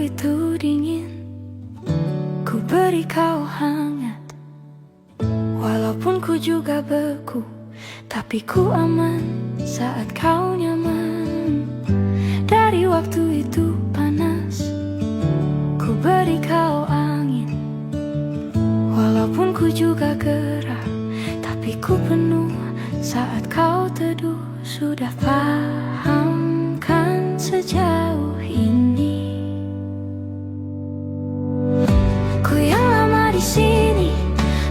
waktu itu dingin, ku beri kau hangat. Walaupun ku juga beku, tapi ku aman saat kau nyaman. Dari waktu itu panas, ku beri kau angin. Walaupun ku juga gerah, tapi ku penuh saat kau teduh. Sudah paham kan sejauh ini? Ku yang lama di sini,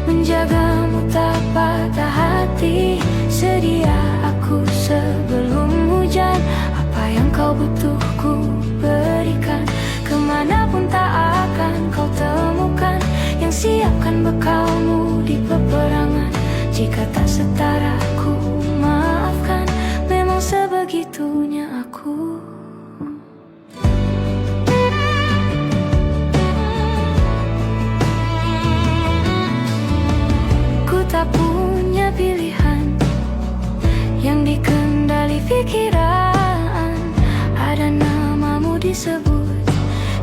menjagamu tak patah hati. Sedia aku sebelum hujan, apa yang kau butuh ku berikan. Kemanapun tak akan kau temukan yang siapkan bekalmu di peperangan. Jika tak setara ku maafkan, memang sebegitunya aku. Ku tak punya pilihan yang dikendali pikiran. Ada namamu disebut,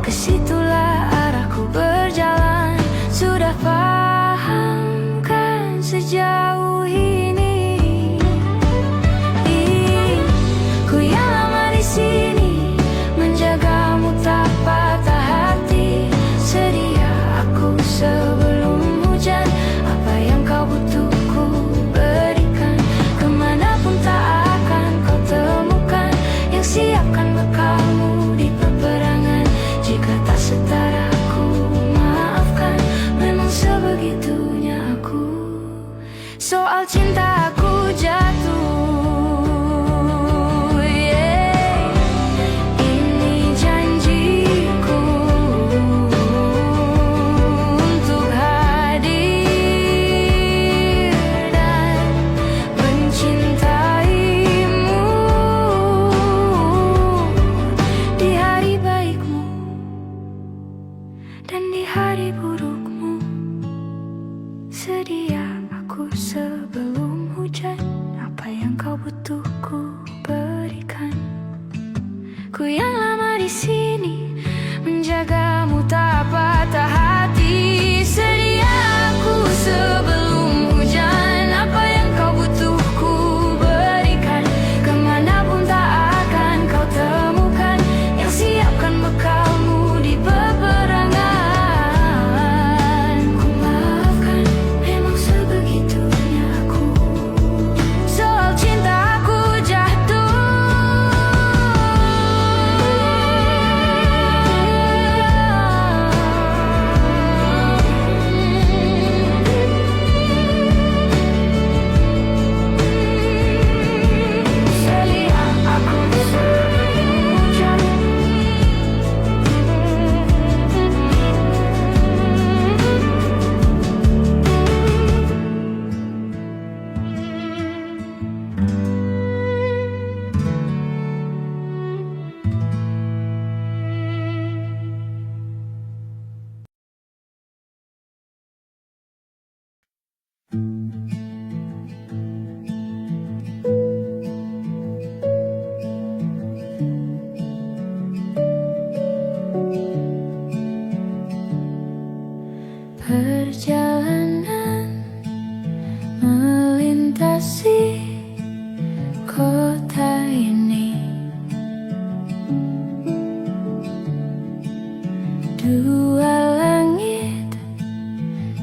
kesitulah arahku berjalan. Sudah paham kan sejauh ini? Ku yang lama di sini, menjagamu tak patah hati. Sedia aku sebelum hujan, apa yang kau butuh ku berikan. Kemanapun tak akan kau temukan yang siapkan bekalmu di peperangan. Jika tak setara ku maafkan, memang sebegitunya aku. Soal cinta aku jatuh, ini janjiku untuk hadir dan mencintaimu di hari baikmu dan di hari burukmu. Sedia aku sebelum hujan, apa yang kau butuh ku berikan. Ku yang lama di sini, menjagamu tak patah hati. Sedia aku sebelum hujan, apa yang kau butuh ku berikan. Kemanapun tak akan kau temukan yang siapkan bekalmu di peperangan. Ku maafkan, memang sebegitunya aku. Soal cinta aku jatuh, sedia aku sebelum hujan. Perjalanan melintasi kota ini, dua langit,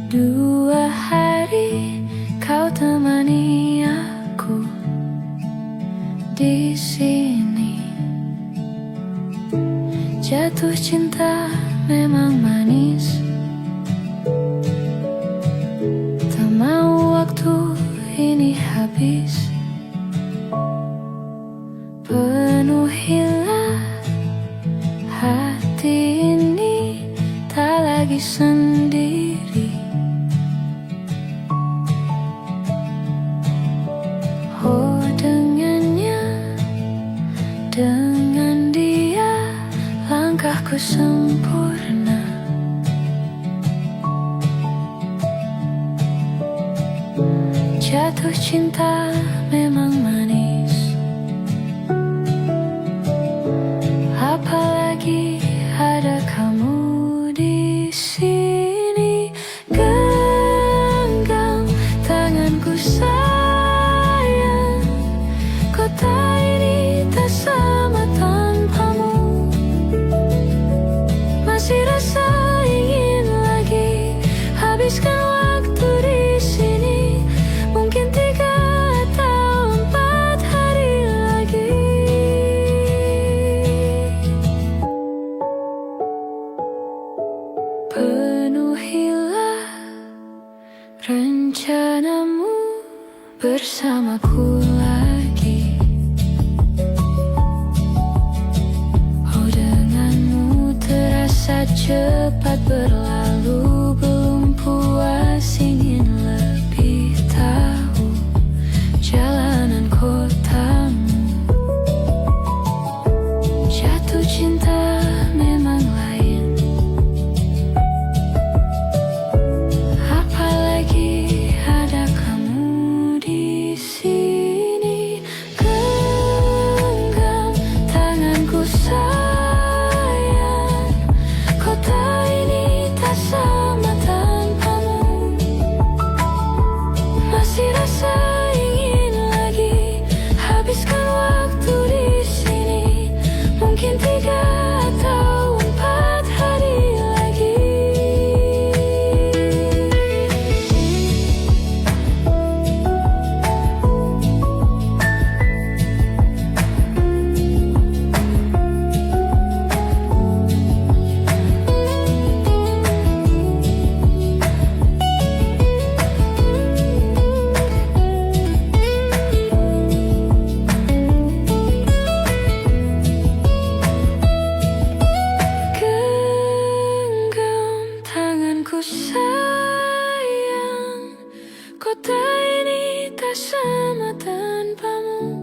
dua hari, kau temani aku di sini. Jatuh cinta memang manis, tak mau waktu ini habis. Penuhilah hati ini, tak lagi sendiri. Oh, dengannya, dengan dia, langkahku sempurna. Jatuh cinta memang manis, apalagi ada kau. bersamaku lagi. Oh, denganmu terasa cepat berlalu. Belum puas ingin lebih tahu jalanan kotamu. Jatuh cinta memang lain, apalagi ada kamu di sini. Genggam tanganku sayang, kota ini tak sama tanpamu. Masih rasa ingin lagi habiskan waktu di sini. Mungkin 3 atau 4 hari lagi. Genggam tanganku sayang, kota ini tak sama tanpamu.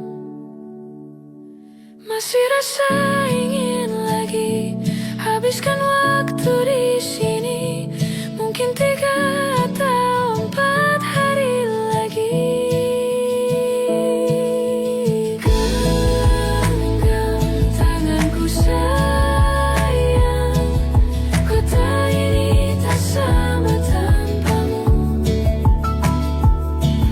Masih rasa ingin lagi habiskan waktu di sini. Mungkin 3 atau 4 hari lagi. Genggam tanganku sayang, kota ini tak sama tanpamu.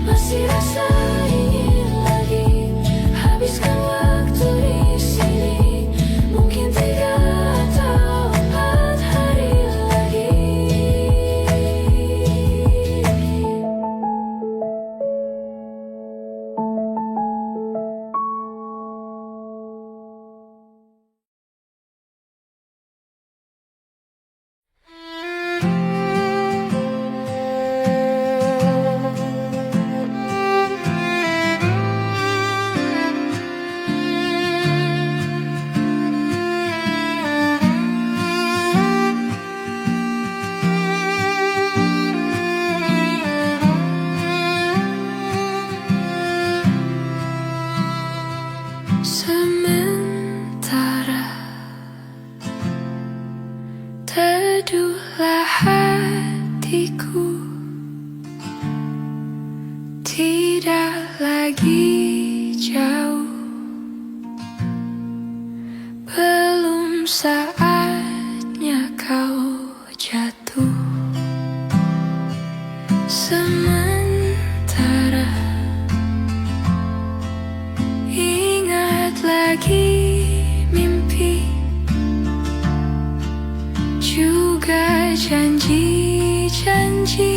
Masih rasa ingin lagi habiskan waktu di sini. Mungkin 3 atau 4 hari lagi. Sementara teduhlah hatiku, tidak lagi jauh. Belum saatnya kau jatuh. Sementara ingat lagi mimpi, juga janji-janji.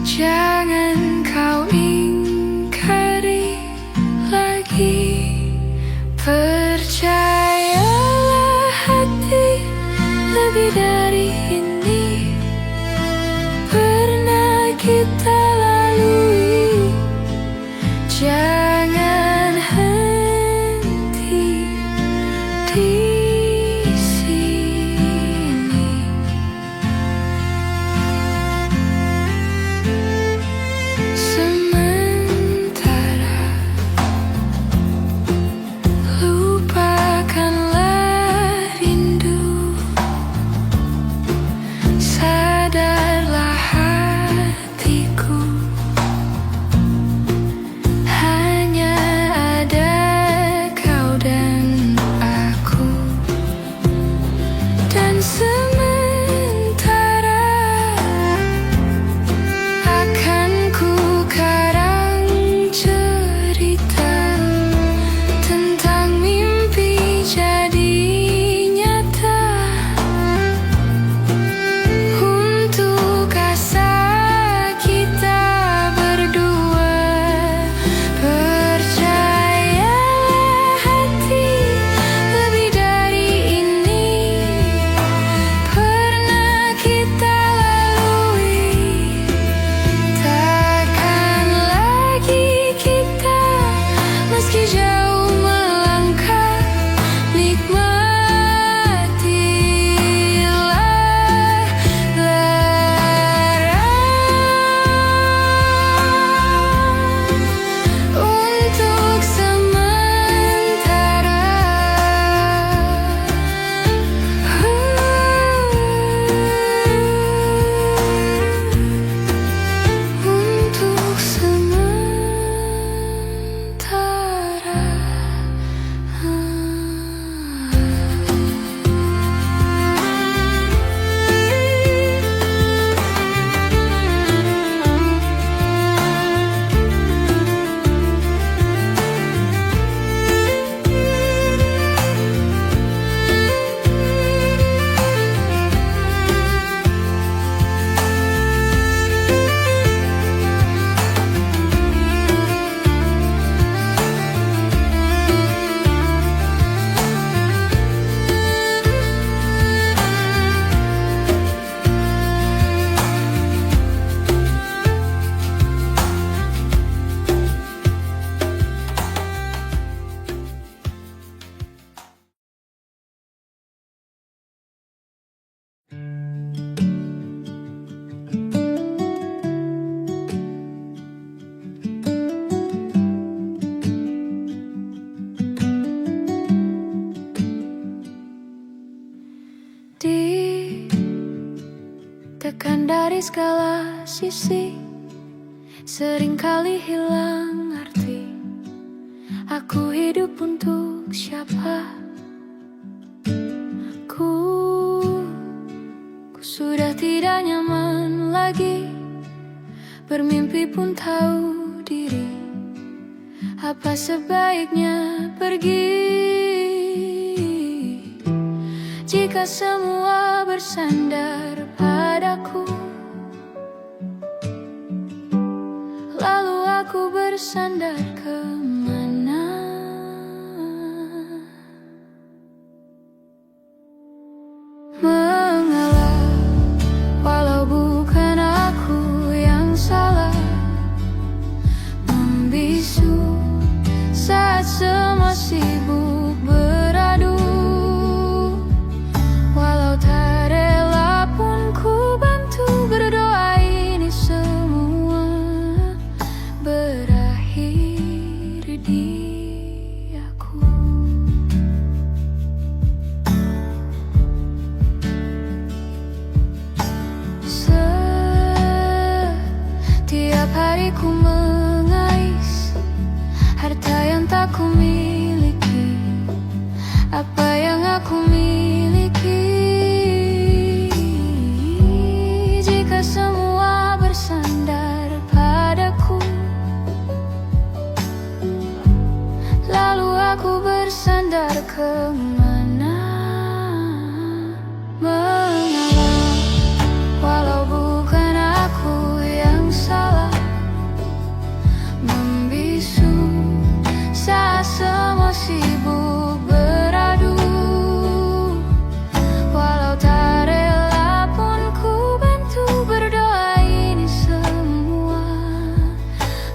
Jangan kau ingkari lagi. Percayalah hati, lebih dari ini pernah kita lalui. Jangan henti di sini. 3 Tekan dari segala sisi, seringkali hilang arti. Aku hidup untuk siapa? Ku sudah tidak nyaman lagi, bermimpi pun tahu diri. Apa sebaiknya pergi jika semua bersandar padaku? Lalu aku bersandar kemana? Mengalah, walau bukan aku yang salah. Membisu saat semua sibuk beradu. Walau tak rela pun ku bantu berdoa ini semua berakhir di aku. Setiap hari ku mengais harta yang tak ku miliki. Apa yang aku miliki jika semua bersandar padaku? Lalu aku bersandar kemana? Mengalah, walau bukan aku yang salah. Membisu saat semua sibuk beradu. Walau tak rela pun ku bantu berdoa ini semua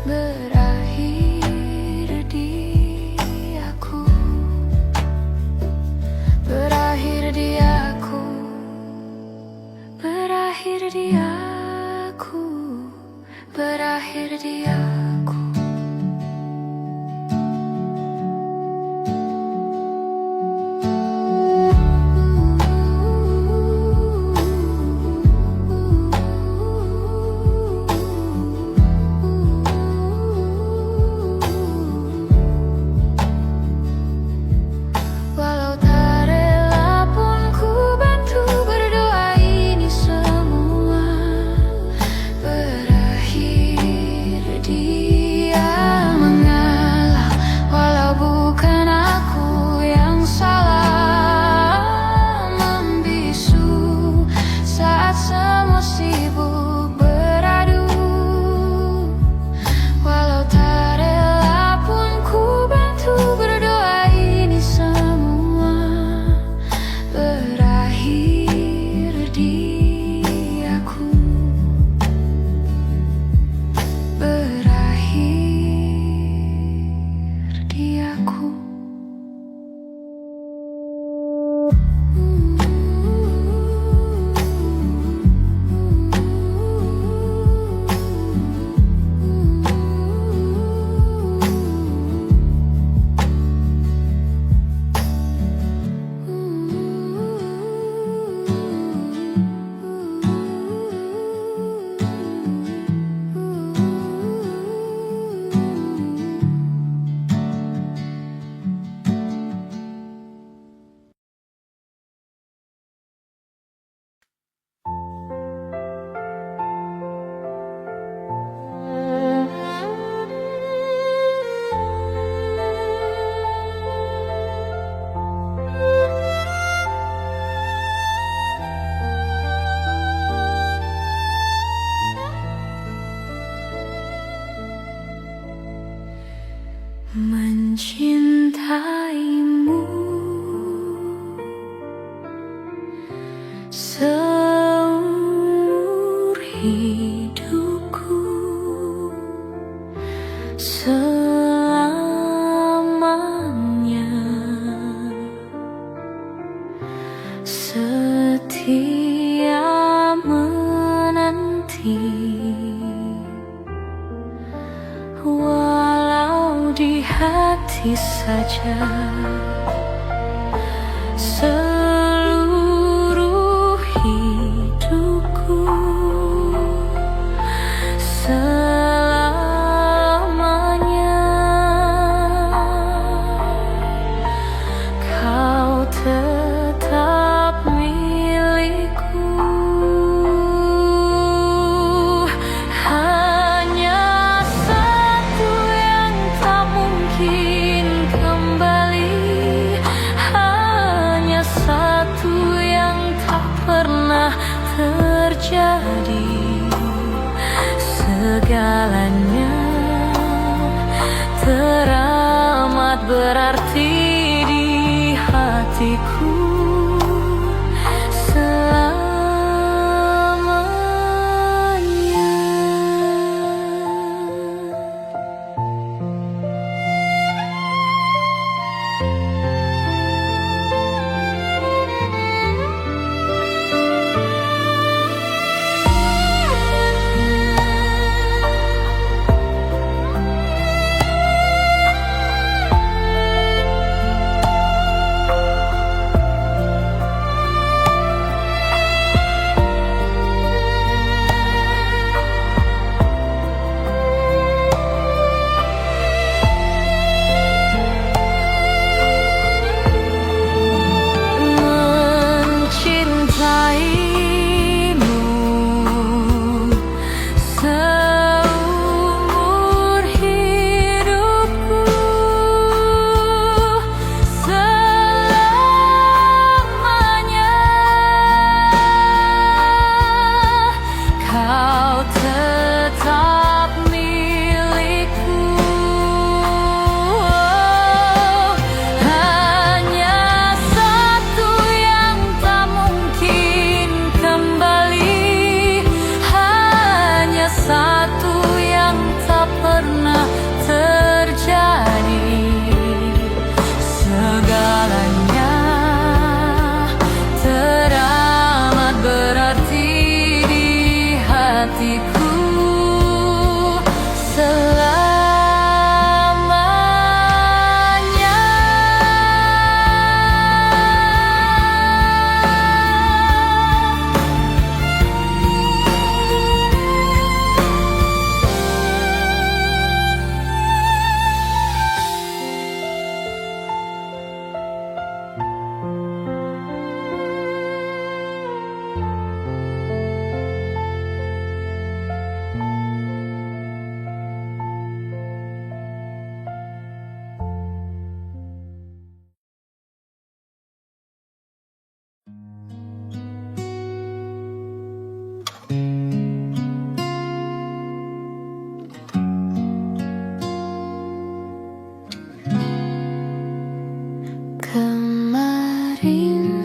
berakhir di aku. Berakhir di aku. Berakhir di aku. Berakhir di aku. Walau tak rela pun ku bantu berdoa ini semua berakhir dia. Mengalah, walau bukan aku yang salah. Membisu saat semua sibuk beradu. Walau tak rela pun ku bantu berdoa ini semua berakhir di aku. Berakhir di aku. Mencintaimu seumur hidupku, selamanya setia menanti. Walau di hati saja seluruh hidupku. terjadi, segalanya teramat berarti di hatiku selamanya. Kemarin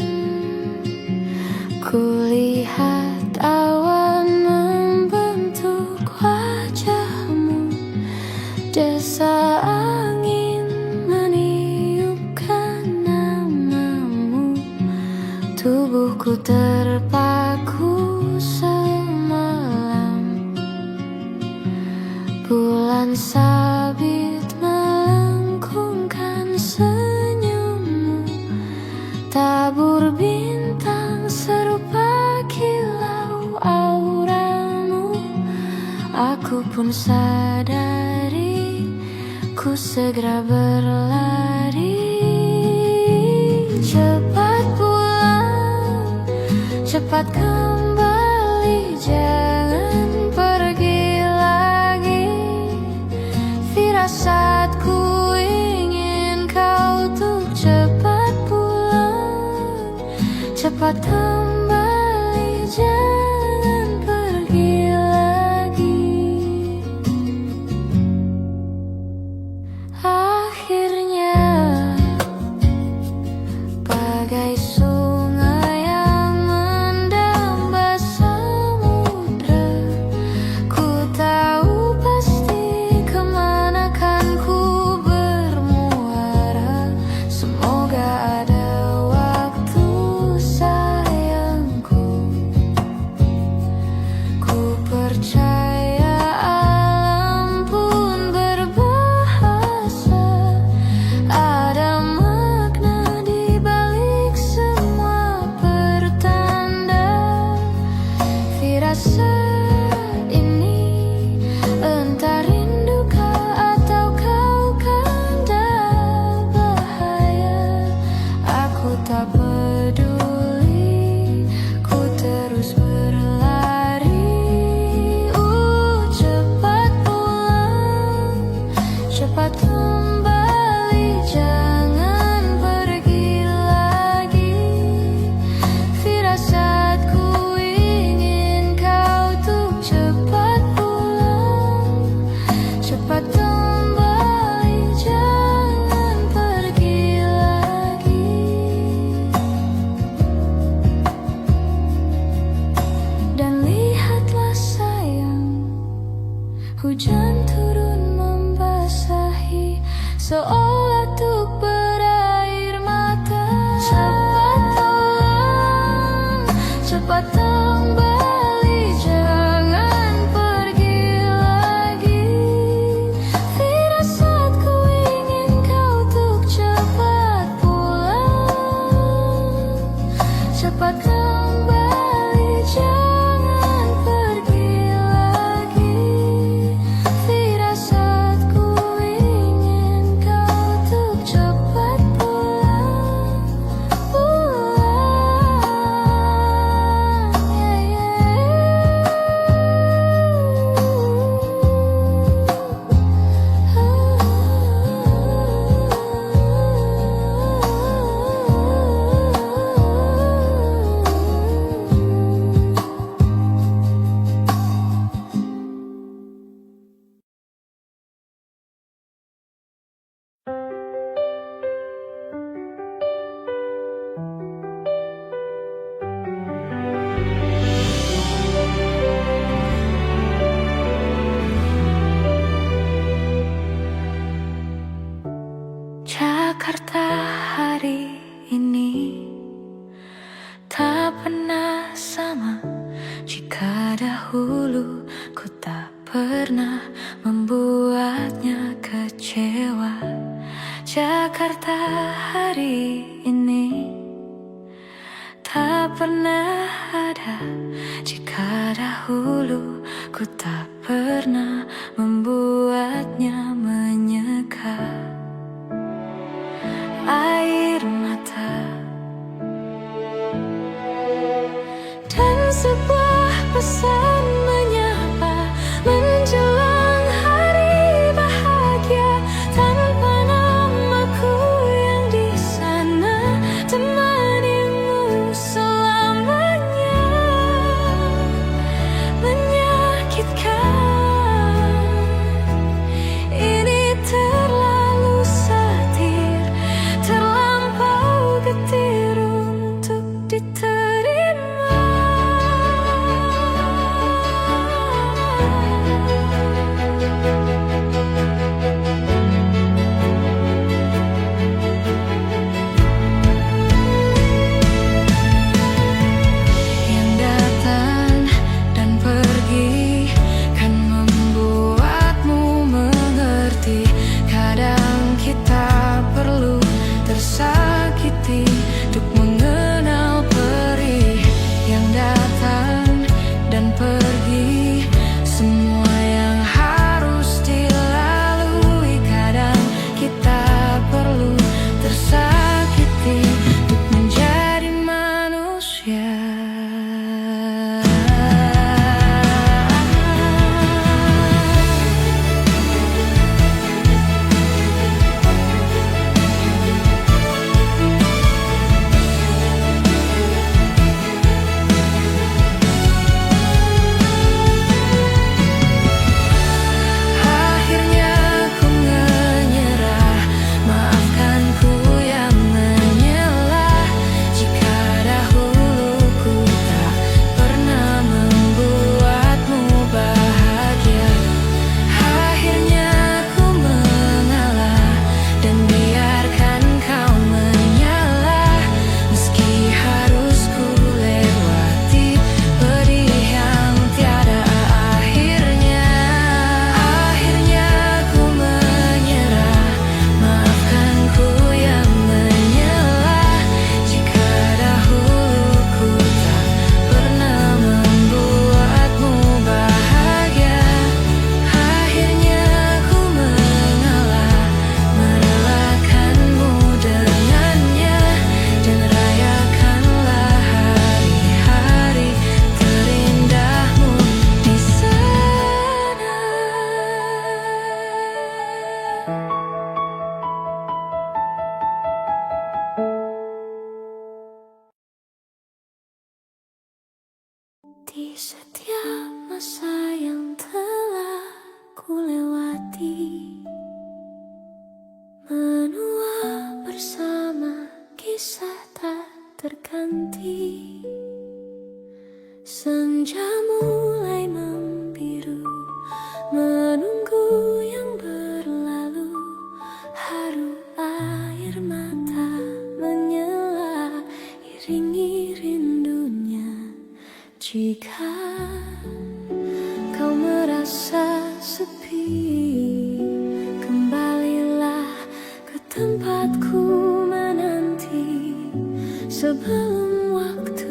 kulihat awan membentuk wajahmu, desa angin meniupkan namamu, tubuhku terpaku semalam, bulan sabit melengkungkan senyummu, tabur bintang serupa kilau auramu. Aku pun sadari, ku segera berlari. Cepat pulang, cepat kembali, jangan pergi lagi. Firasatku ingin kau tuh cepat pulang, cepat kembali, jangan pergi lagi. Akhirnya bagai sungai yang mendamba samudra, ku tahu pasti kemana kan ku bermuara. Semoga ada waktu sayangku cepat kembali, jangan pergi lagi. Firasatku ingin kau untuk cepat pulang, Jakarta hari ini tak pernah sama jika dahulu ku tak pernah membuatnya kecewa. Jakarta hari ini tak pernah ada jika dahulu ku tak pernah membuatnya menyeka. Air mata dan sebuah pesan menyapa menjelang hari bahagia, tanpa namaku yang di sana temanimu selamanya. Menyakitkan, ini terlalu satir, terlampau getir untuk diterima. Yang datang dan pergi kan membuatmu mengerti. Kadang kita perlu tersakiti untuk mengenal perih. Yang datang dan pergi, semua yang harus dilalui. Kadang kita perlu tersakiti untuk menjadi manusia. Akhirnya ku menyerah, maafkan ku yang menyelah. Jika dahulu ku tak pernah membuatmu bahagia. Akhirnya ku mengalah dan biarkan kau menyalah. Meski harus ku lewati pedih yang tiada akhirnya. Akhirnya ku menyerah, maafkan ku yang menyelah. Jika dahulu ku tak pernah membuatmu bahagia. Akhirnya ku mengalah, merelakanmu dengannya, dan rayakanlah hari-hari terindahmu di sana. Di setiap masa yang telah ku lewati, menua bersama kisah tak terganti. Senja mulai membiru, menunggu yang berlalu. Haru air mata menyela, iringi rindunya. Jika kau merasa sepi, kembalilah ke tempatku menanti sebelum waktu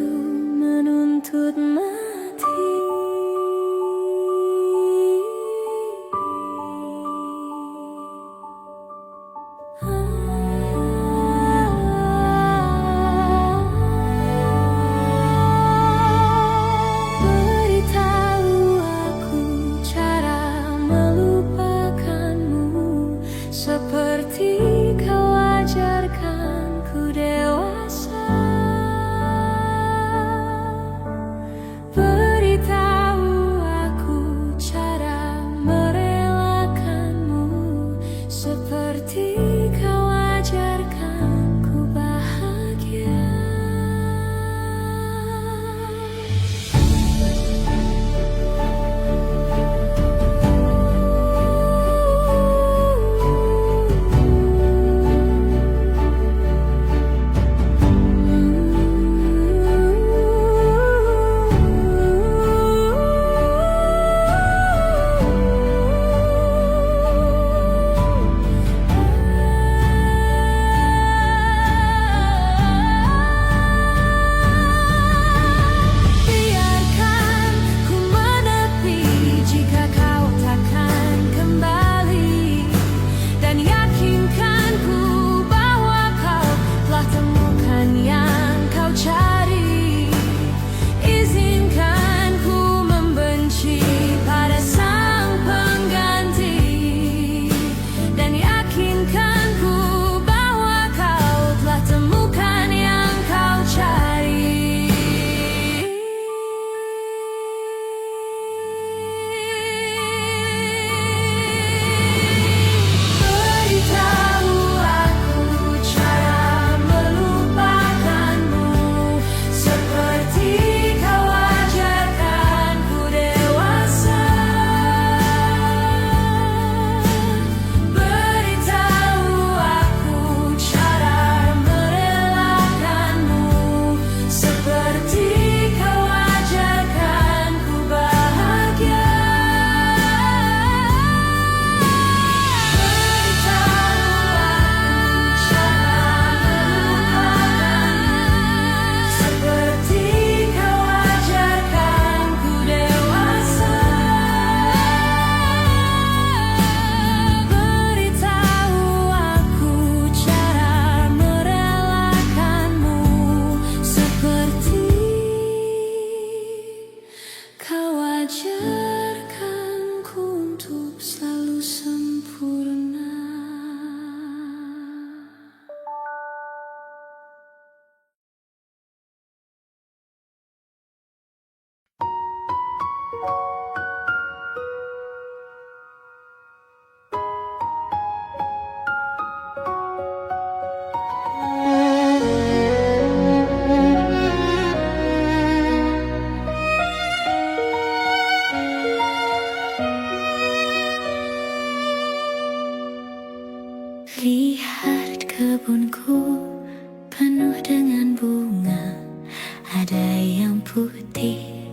Ada yang putih,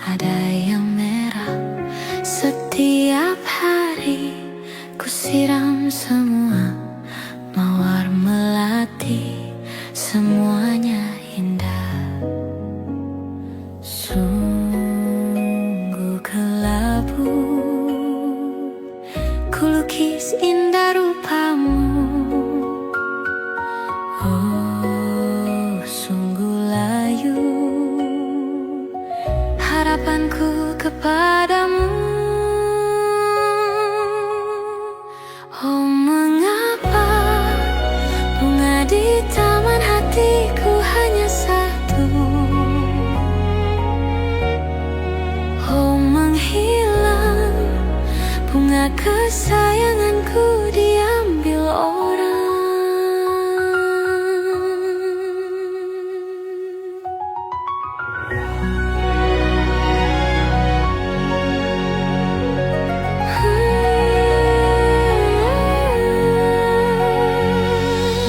ada yang merah. Setiap hari ku siram semua, mawar melati, semuanya indah. Sungguh kelabu ku lukis indah rupamu. Oh, sungguh layu harapanku kepadamu. Oh, mengapa bunga di taman hatiku hanya satu? Oh, menghilang bunga kesayanganku diambil orang.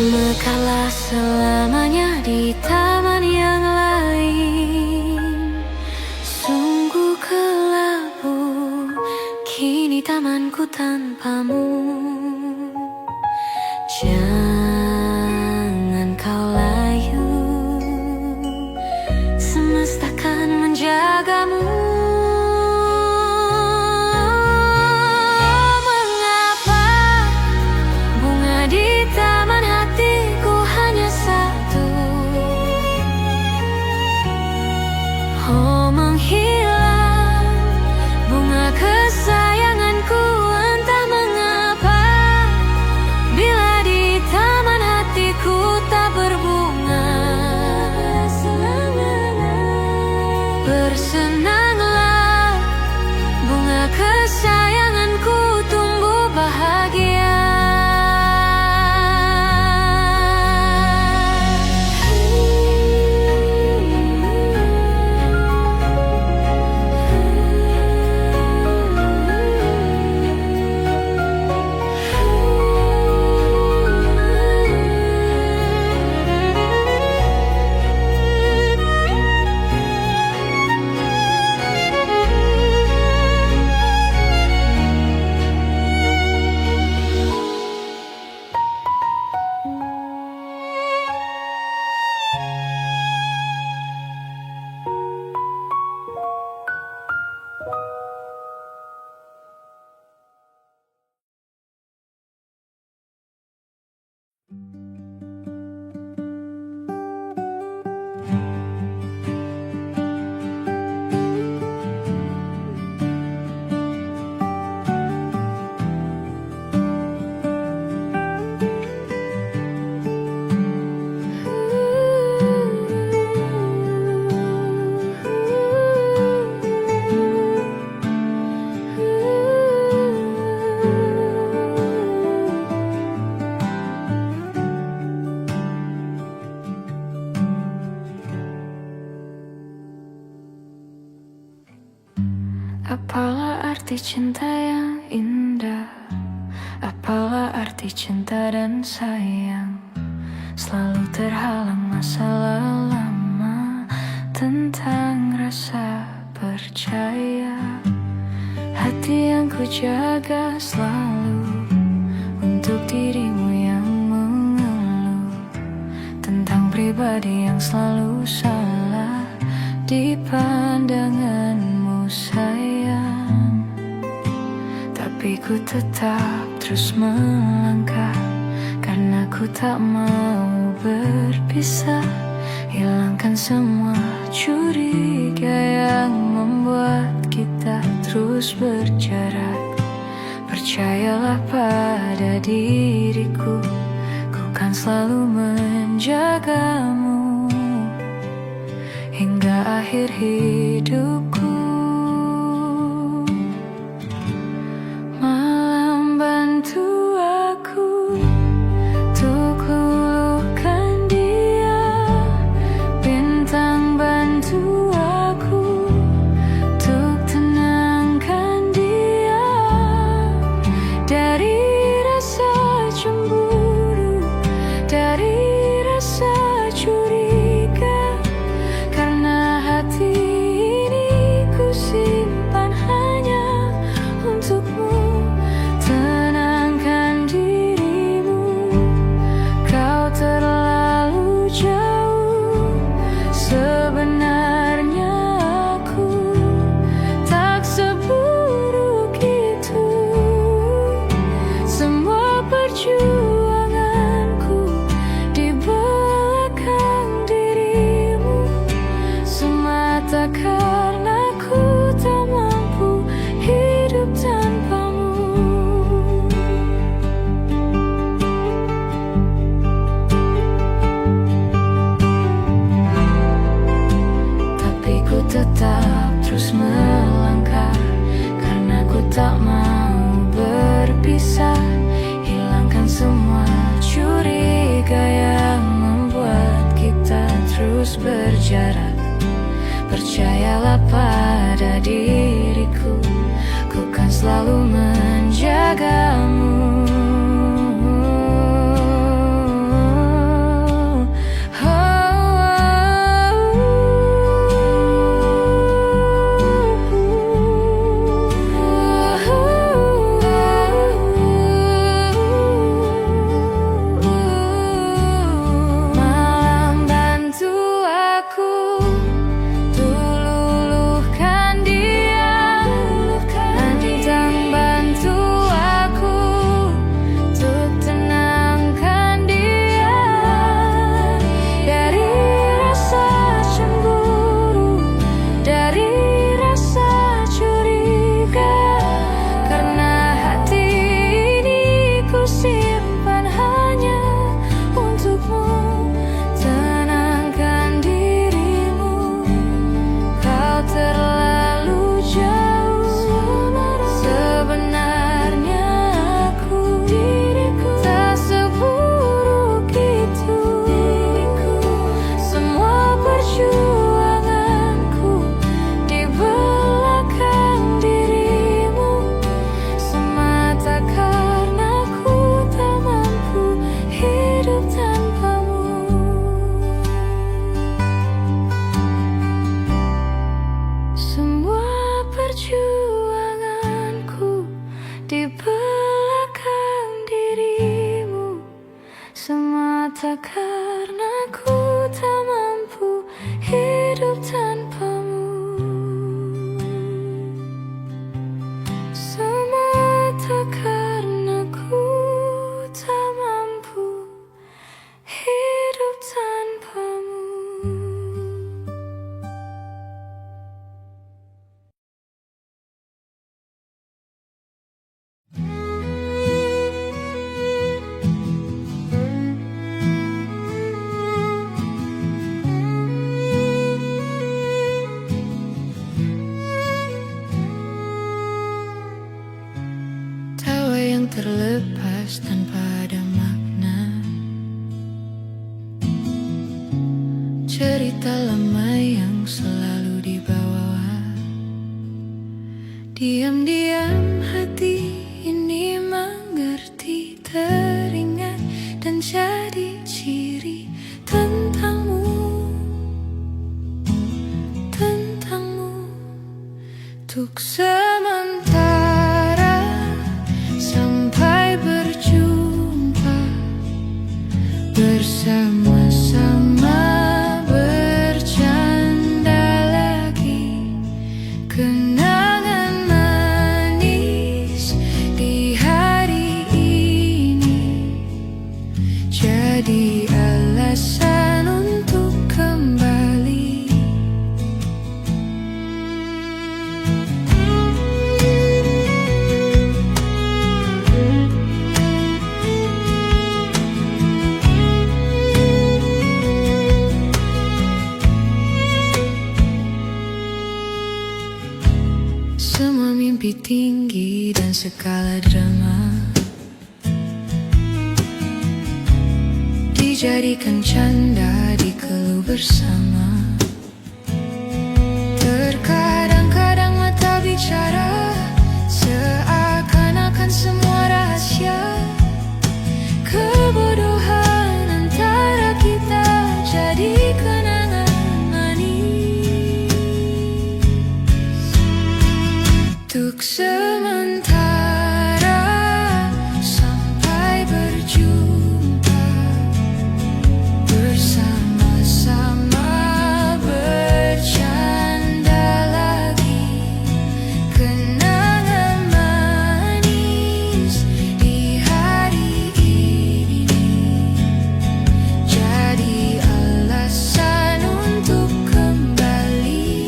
Mekarlah selamanya di taman yang lain. Sungguh kelabu kini tamanku tanpamu. Jangan kau layu, semesta kan menjagamu. Mengapa bunga di taman hatiku hanya satu? Oh, menghilang bunga kesayanganku, entah mengapa. Bila di taman hatiku tak berbunga, bersenanglah bunga kesayanganku tumbuh bahagia. Apalah arti cinta yang indah? Apalah arti cinta dan sayang? Selalu terhalang masalah lama. Tentang rasa percaya, hati yang ku jaga selalu untuk dirimu yang mengeluh tentang pribadi yang selalu salah di pandanganmu sayang. Tapi ku tetap terus melangkah karena ku tak mau berpisah. Hilangkan semua curiga yang membuat kita terus berjarak. Percayalah pada diriku, ku kan selalu menjagamu hingga akhir hidupku. Malam bantu aku untuk luluhkan dia, bintang bantu aku untuk tenangkan dia dari rasa cemburu, dari rasa curiga. Karena Semata karena ku tak mampu hidup tanpamu. Tapi ku tetap terus melangkah, karena ku tak mau berpisah. Hilangkan semua curiga yang membuat kita terus berjarak. Percayalah pada diriku, ku kan selalu menjagamu. Di belakang dirimu, semata karena ku tak mampu hidup tanpamu. Semata karena ku tak mampu hidup tanpamu. Terlepas tanpa ada makna, cerita lama yang selalu dibawa. Diam-diam hati ini mengerti, teringat dan jadi ciri tentangmu, tentangmu. Untuk sementara sampai berjumpa, bersama-sama bercanda lagi. Kenangan manis di hari ini jadi alasan untuk kembali. Semua mimpi tinggi dan segala drama dijadikan canda, dikeluh bersama. Terkadang-kadang mata bicara, seakan-akan semua rahasia. Kebodohan antara kita jadi kenangan manis. Untuk sementara sampai berjumpa, bersama-sama bercanda lagi. Kenangan manis di hari ini jadi alasan untuk kembali.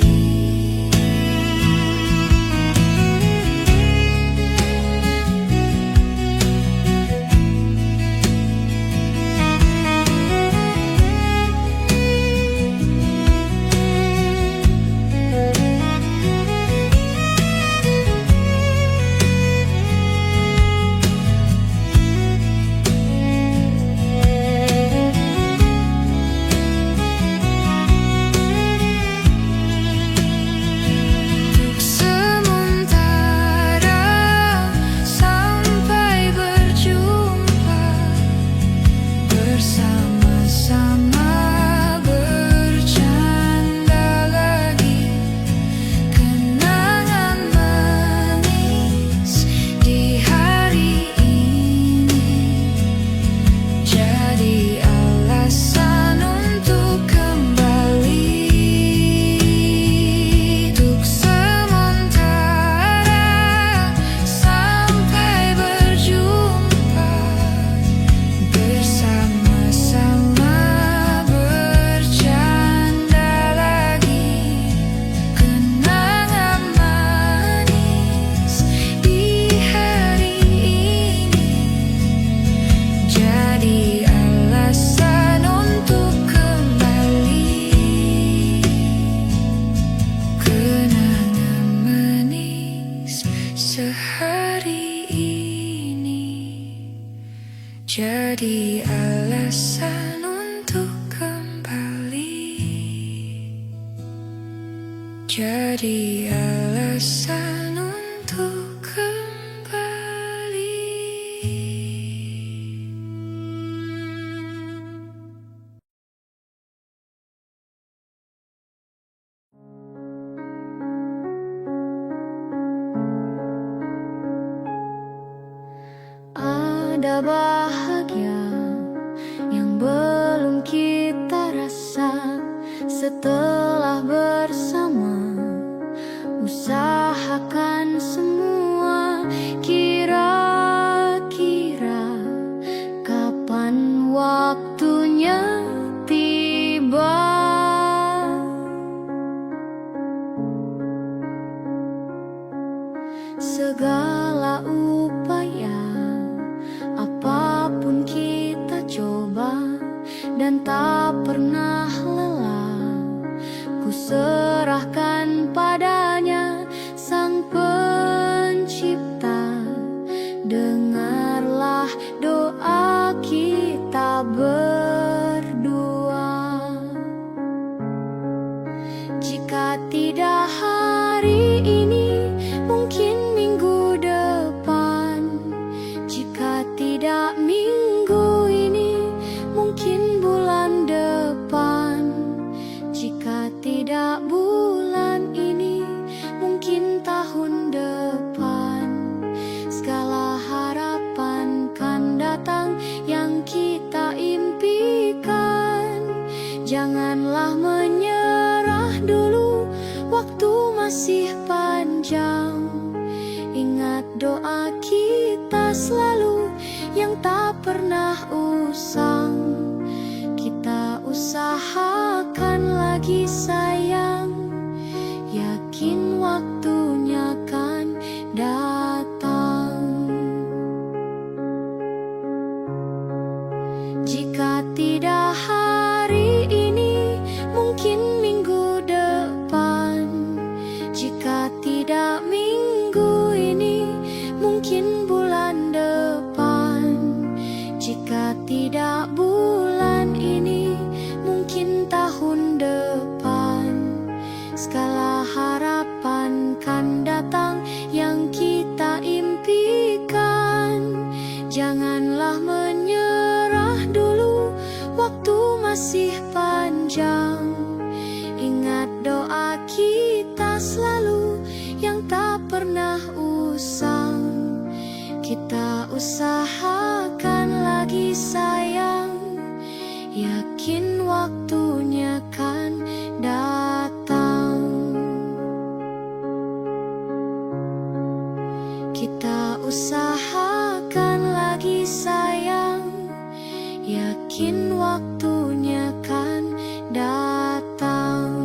jadi alasan untuk kembali, jadi alasan untuk kembali. Ada bahagia yang belum kita rasa setelah bersama. Usahakan semua, kira-kira kapan waktunya tiba. Segala upaya, apapun kita coba dan tak pernah lelah. Ku serahkan padanya, Sang Pencipta. Dengarlah doa kita berdua. Jika tidak hari ini, mungkin minggu depan. Jika tidak minggu ini, mungkin bulan depan. Jika tidak bulan ini, mungkin tahun depan. Segala harapan kan datang yang kita impikan. Janganlah menyerah dulu, waktu masih panjang. Ingat doa kita selalu yang tak pernah usang. Kita usahakan lagi sayang, yakin waktunya kan datang. Jika tidak hari ini, mungkin minggu depan. Jika tidak minggu ini, mungkin bulan depan. Jika tidak bulan ini, mungkin tahun depan. Segala harapan kan datang yang kita impikan. Janganlah menyerah dulu, waktu masih panjang. Ingat doa kita selalu yang tak pernah usang. Kita usahakan lagi sayang, yakin waktunya kan datang. Kita usahakan lagi sayang, yakin waktunya kan datang.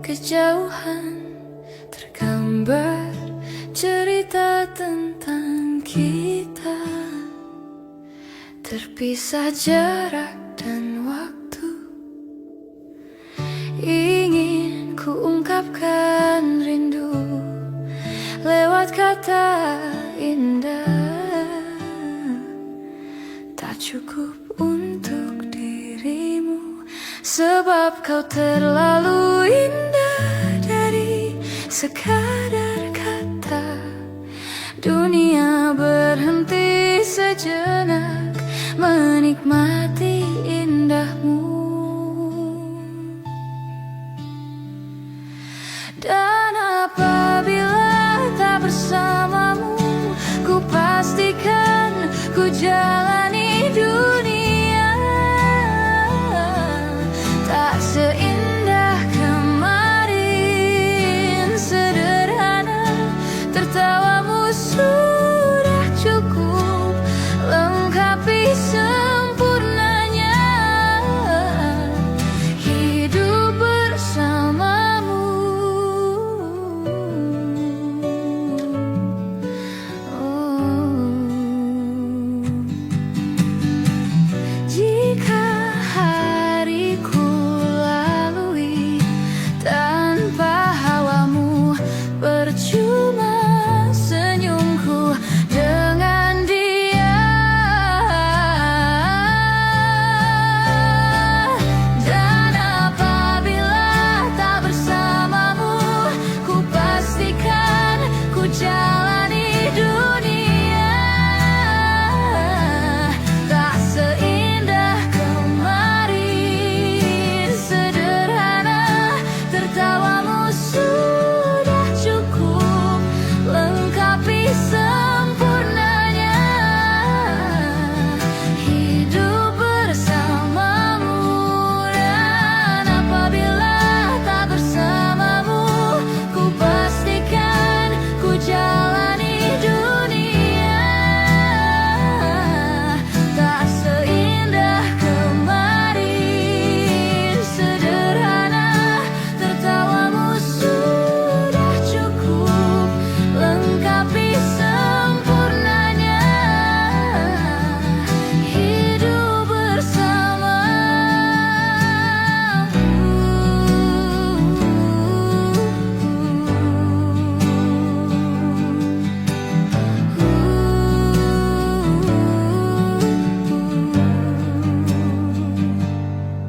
Kejauhan tergambar cerita tentang kita, terpisah jarak dan waktu. Ingin ku ungkapkan rindu lewat kata indah, tak cukup untuk dirimu, sebab kau terlalu indah. Sekadar kata, dunia berhenti sejenak menikmati indahmu. Dan apabila tak bersamamu, ku pastikan ku jalani dunia tak seindah kemarin. Sederhana, tertawamu sudah cukup lengkapi sempurnanya percuma senyumku dengan dia. Dan apabila tak bersamamu, ku pastikan ku jalani dunia tak seindah kemarin. Sederhana, tertawamu sudah cukup lengkapi sempurnanya hidup bersamamu. Dan apabila tak bersamamu, ku pastikan ku jalani dunia tak seindah kemarin. Sederhana, tertawamu sudah cukup lengkapi sempurnanya hidup bersamamu.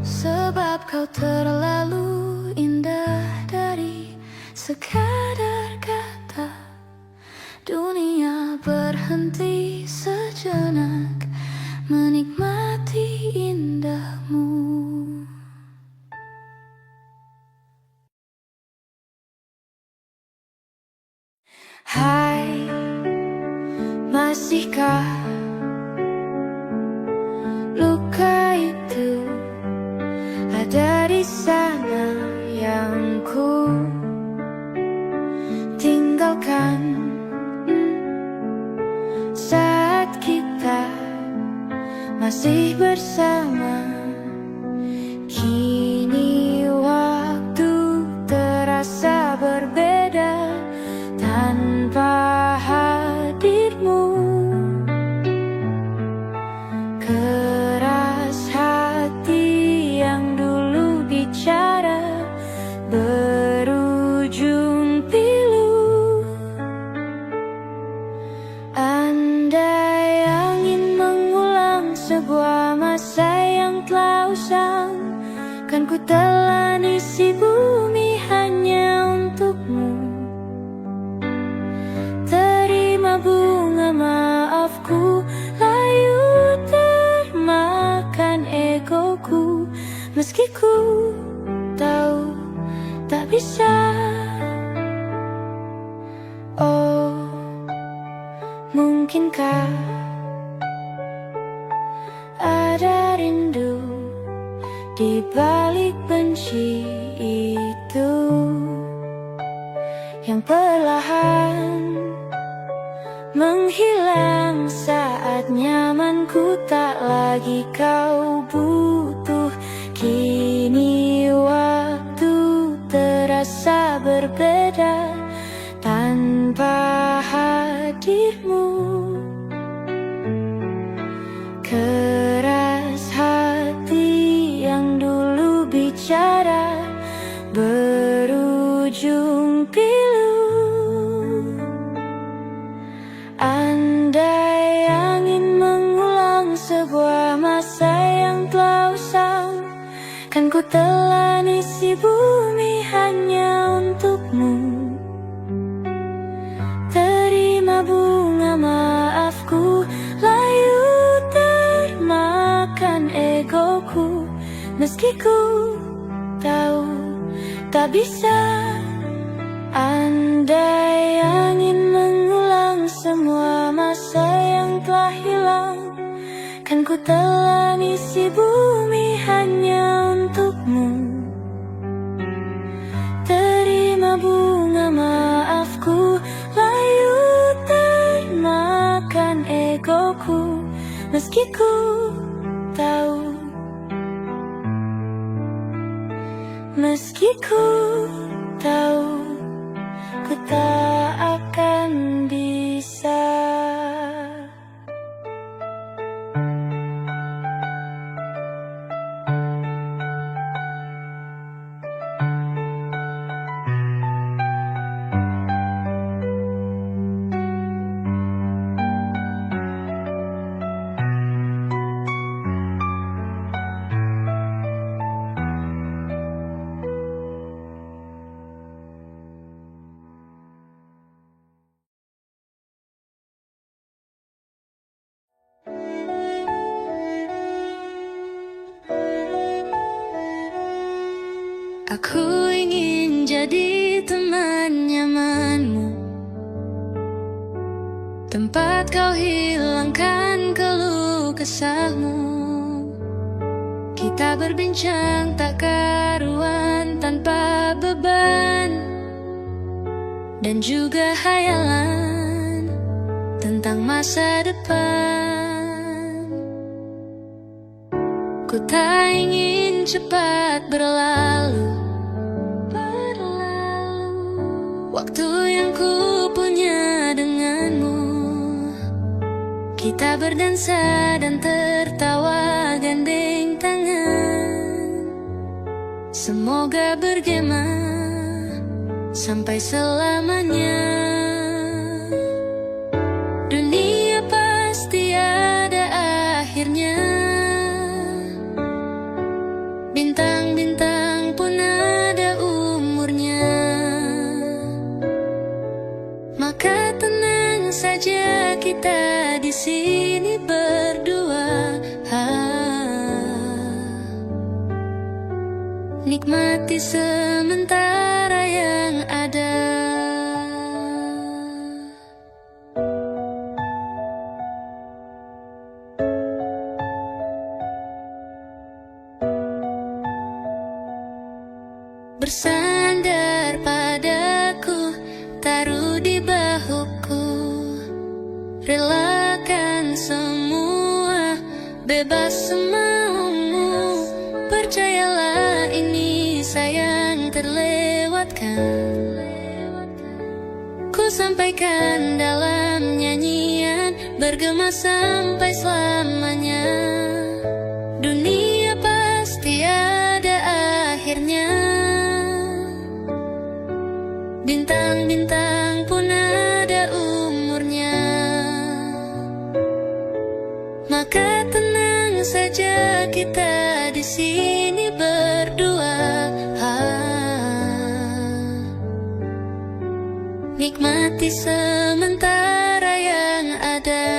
Sebab kau terlalu indah dari sekadar kata. Dunia berhenti sejenak menikmati indahmu. Hai, masihkah luka itu ada di sana yang ku tinggalkan saat kita masih bersama? Kini waktu terasa berbeda tanpa hadirmu. Keras hati yang dulu bicara berujung pilu. Andai angin mengulang sebuah masa yang telah usang, kan ku telan isi bumi hanya untukmu. Terima bunga maafku, layu termakan egoku, meski ku tahu tak bisa. Oh, mungkinkah ada rindu di balik benci itu yang perlahan menghilang saat nyamanku tak lagi kau butuh. Kini waktu terasa berbeda tanpa hadirmu. Keras hati yang dulu bicara berujung pilu. Andai angin mengulang sebuah masa yang telah usang, kan ku telan isi bumi hanya untukmu. Terima bunga maafku, layu termakan egoku, meski ku tahu tak bisa. Andai angin mengulang semua masa yang telah hilang, kan ku telan isi bumi hanya untukmu. Terima bunga maafku, layu termakan egoku, meski ku tahu, meski ku tahu ku tak akan bisa. Aku ingin jadi teman nyamanmu, tempat kau hilangkan keluh kesahmu. Kita berbincang tak karuan tanpa beban, dan juga hayalan tentang masa depan. Ku tak ingin cepat berlalu waktu yang ku punya denganmu. Kita berdansa dan tertawa gandeng tangan. Semoga bergema sampai selamanya. Dunia pasti ada akhirnya. Bintang-bintang pun ada umurnya. Maka tenang saja kita di sini berdua. Nikmati sementara yang ada. Bersandar padaku, taruh di bahuku, relakan semua, bebas semaumu. Percayalah ini sayang terlewatkan. Ku sampaikan dalam nyanyian, bergema sampai selamanya. Dunia pasti ada akhirnya. Bintang-bintang pun ada umurnya. Maka tenang saja kita di sini berdua. Nikmati sementara yang ada.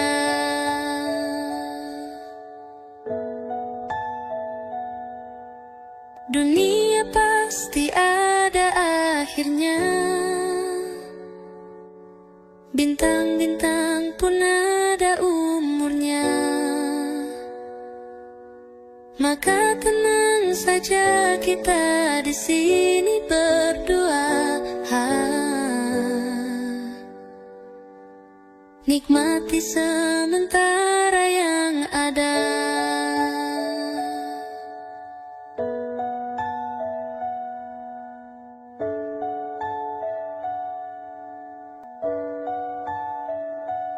Dunia pasti ada akhirnya. Bintang-bintang pun ada umurnya. Maka tenang saja kita di sini berdua. Nikmati sementara yang ada.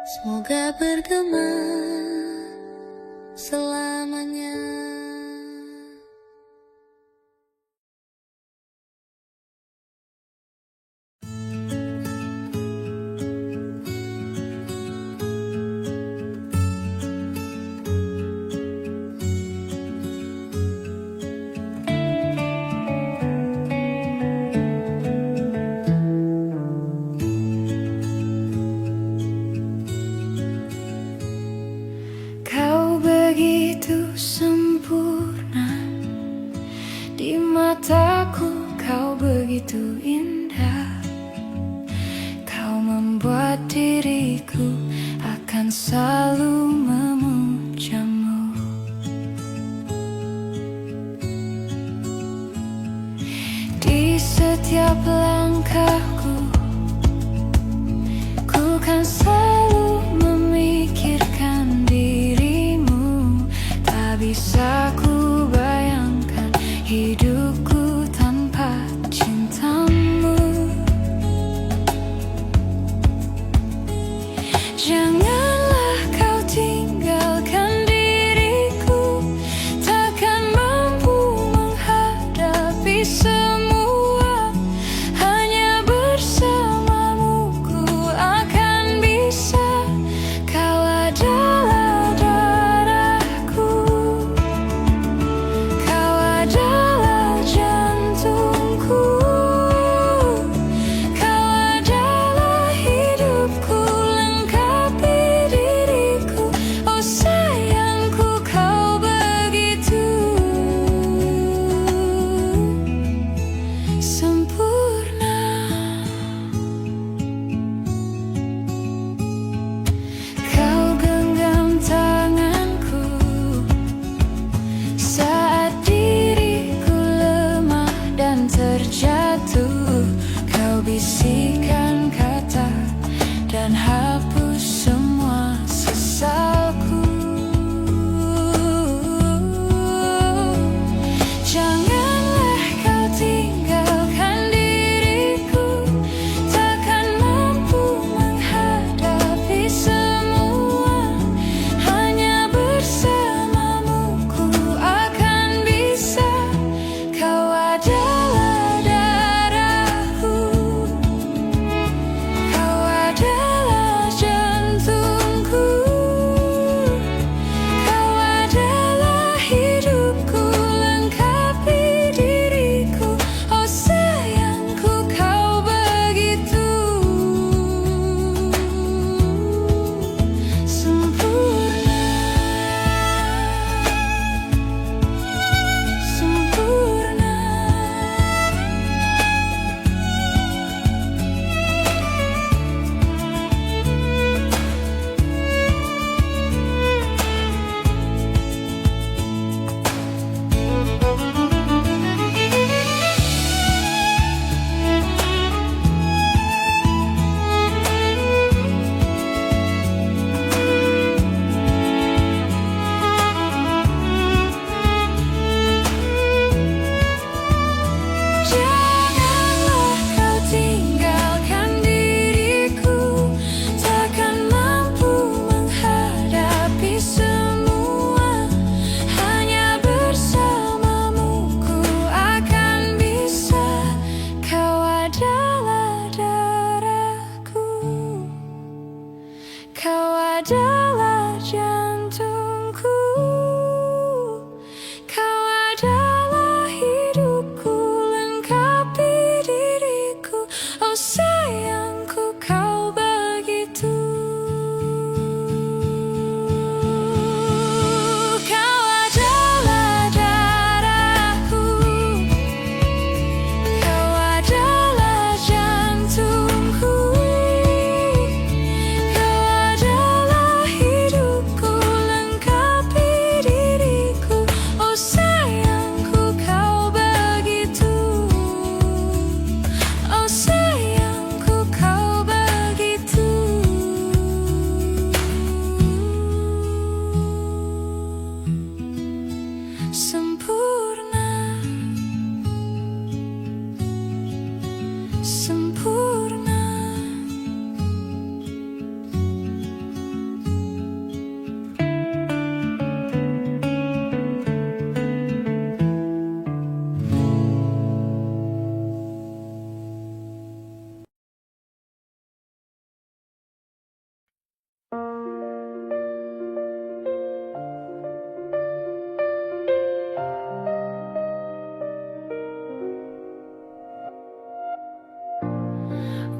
Semoga bergema selamanya. Begitu sempurna di mataku, kau begitu indah. Kau membuat diriku akan selalu memujamu. Di setiap langkahku, ku kan selalu memikirkan dirimu. Tak bisa ku bayangkan hidupku tanpa cintamu. Janganlah kau tinggalkan diriku, takkan mampu menghadapi semua. adalah jantungku, kau adalah hidupku, lengkapi diriku. Oh sayangku, kau begitu. Kau adalah darahku, kau adalah jantungku, kau adalah hidupku, lengkapi diriku. Oh sayangku, kau begitu. Oh sayangku, kau begitu. Sempurna, sempurna.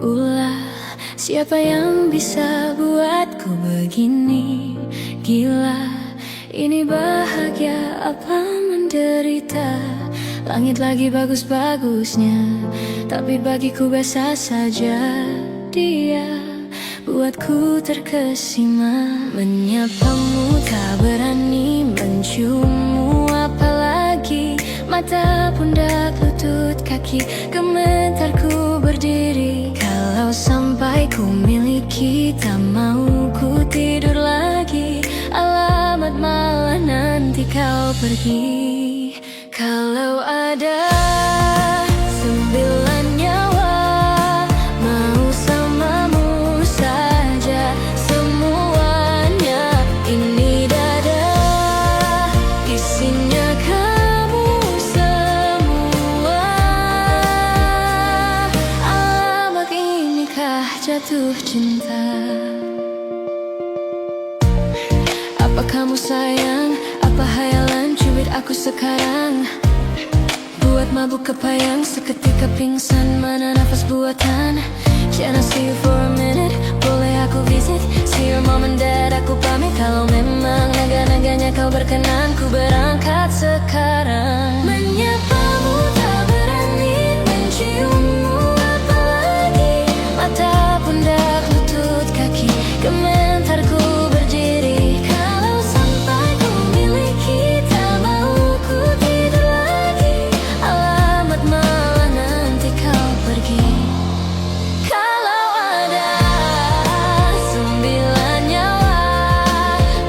Ulah, siapa yang bisa buatku begini? Gila, ini bahagia apa menderita? Langit lagi bagus-bagusnya, tapi bagiku biasa saja. Dia buatku terkesima, menyapamu tak berani, menciummu apalagi. Mata, pundak, lutut, kaki, gemetarku berdiri. Kalau sampai ku miliki, tak mau ku tidur lagi. Alamat malah nanti kau pergi. Kalau ada 9 nyawa, mau samamu saja semuanya. Ini dada, isinya kamu semua. Alamak, inikah jatuh cinta? Apa kamu sayang? Apa hayalan cubit aku sekarang? Buat mabuk kepayang, seketika pingsan, mana nafas buatan. Can I see you for a minute? Boleh aku visit? See your mom and dad, aku pamit. Kalau memang naga-naganya kau berkenan, ku berangkat sekarang. Menyapamu tak berani, menciummu apalagi. Mata, pundak, lutut, kaki, gemetarku berdiri. Kalau sampai ku miliki, tak mau ku tidur lagi. Alamat malah nanti kau pergi. Kalau ada 9 nyawa,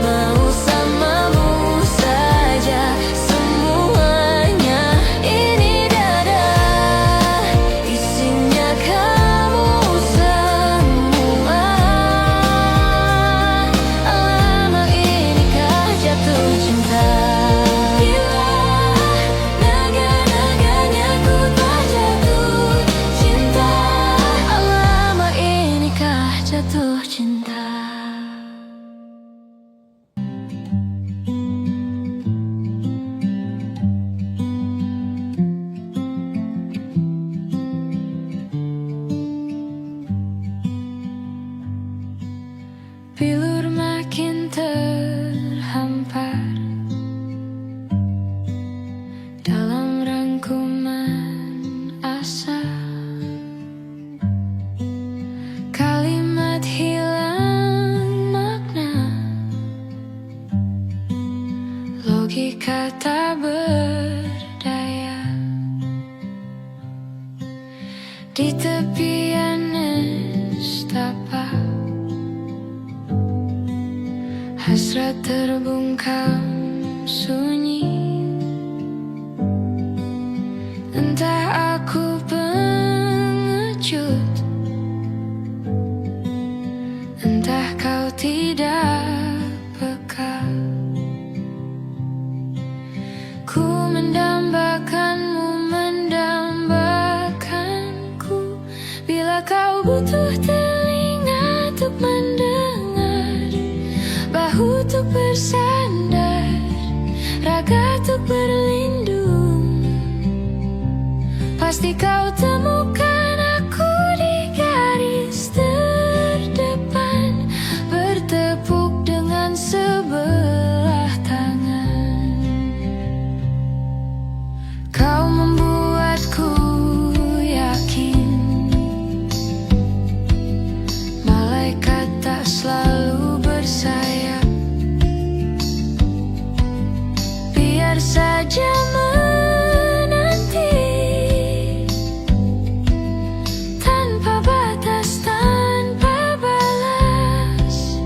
mau samamu saja semuanya. Ini dada, isinya kamu semua. Alamak, inikah jatuh cinta? Gila, naga-naganya ku tak jatuh cinta. Alamak, inikah jatuh cinta? Bilur makin terhampar dalam rangkuman asa. Kalimat hilang makna, logika tak berdaya. Di tepian nestapa, hasrat terbungkam sunyi. Entah aku pengecut, entah kau tidak peka. Ku mendambakanmu, mendambakanku. Bila kau butuh telinga untuk mendengar, Pasti kau temukan aku di garis terdepan, bertepuk dengan sebelah tangan. Kau membuatku yakin malaikat tak selalu bersayap. Biar saja menanti tanpa batas, tanpa balas,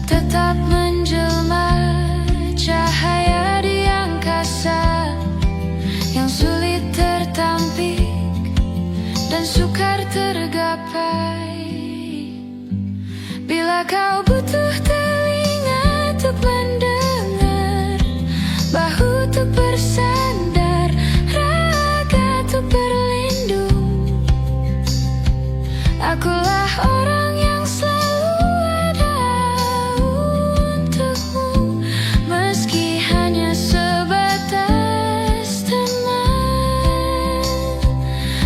tetap menjelma cahaya di angkasa yang sulit tertampik dan sukar tergapai. Bila kau butuh telinga untuk mendengar, bahu untuk bersandar, raga untuk berlindung, akulah orang yang selalu ada untukmu, meski hanya sebatas teman.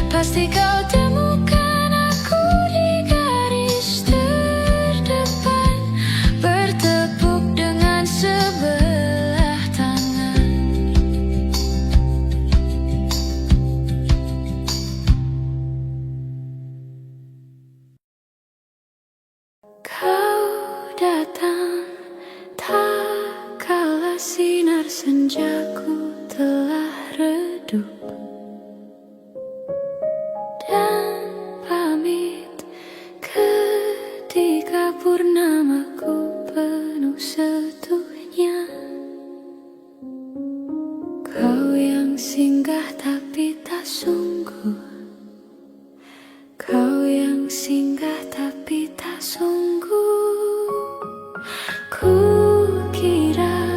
Pasti kau temukan aku di garis terdepan, bertepuk dengan sebelah tangan. Kau datang tak kala sinar senjaku telah redup, dan pamit ketika purnamaku penuh setuhnya. Kau yang singgah tapi tak sungguh, kau yang singgah tapi tak sungguh. Kukira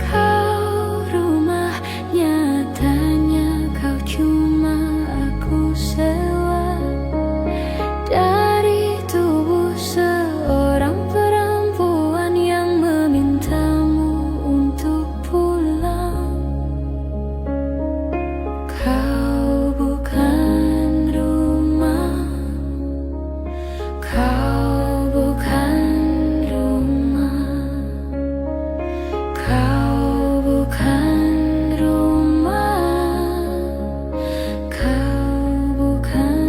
kau rumah, nyatanya kau cuma aku sewa dari tubuh seorang perempuan yang memintamu untuk pulang. Kau bukan rumah, kau bukan rumah, kau bukan rumah, kau bukan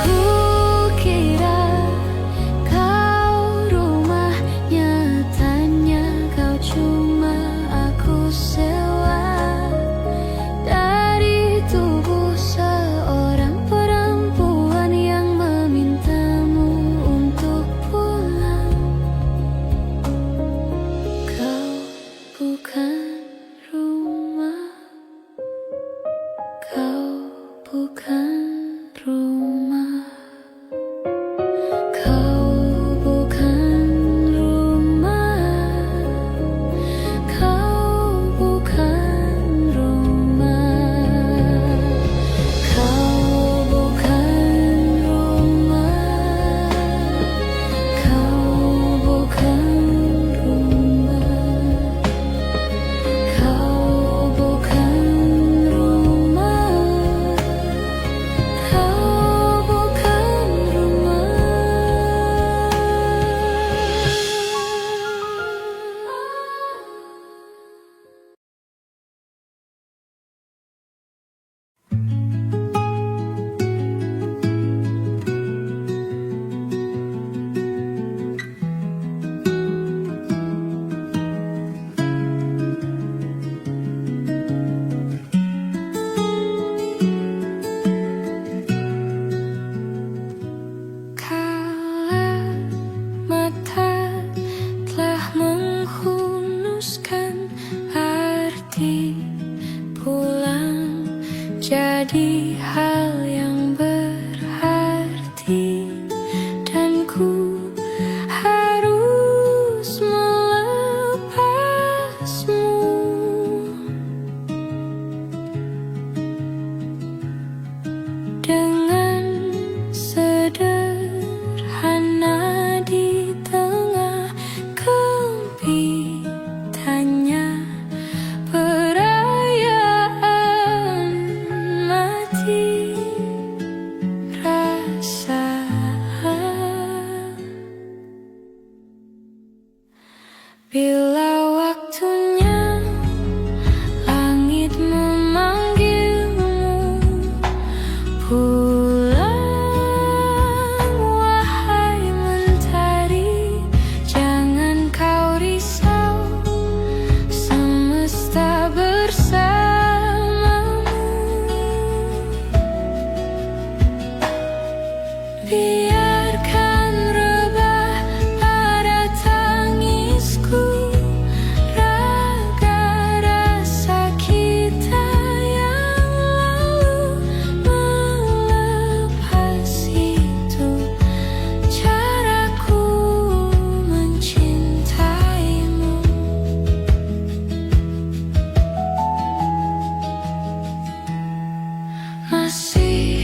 kukira kau rumah, nyatanya kau cuma aku sewa dari tubuh seorang perempuan yang memintamu untuk pulang. Kau bukan rumah, kau bukan rumah, kau bukan rumah, kau bukan rumah, kau bukan rumah, kau bukan rumah, kau bukan rumah, kau menjadi hal yang berarti, dan ku harus melepasmu. Dengan sederhana di tengah kempitannya, perayaan mati rasa. Bila waktunya langit memanggilmu pulang, wahai mentari, jangan kau risau, semesta bersamamu. Biarkan rebah pada tangisku raga rasa kita yang lalu. Melepas itu caraku mencintaimu. Masih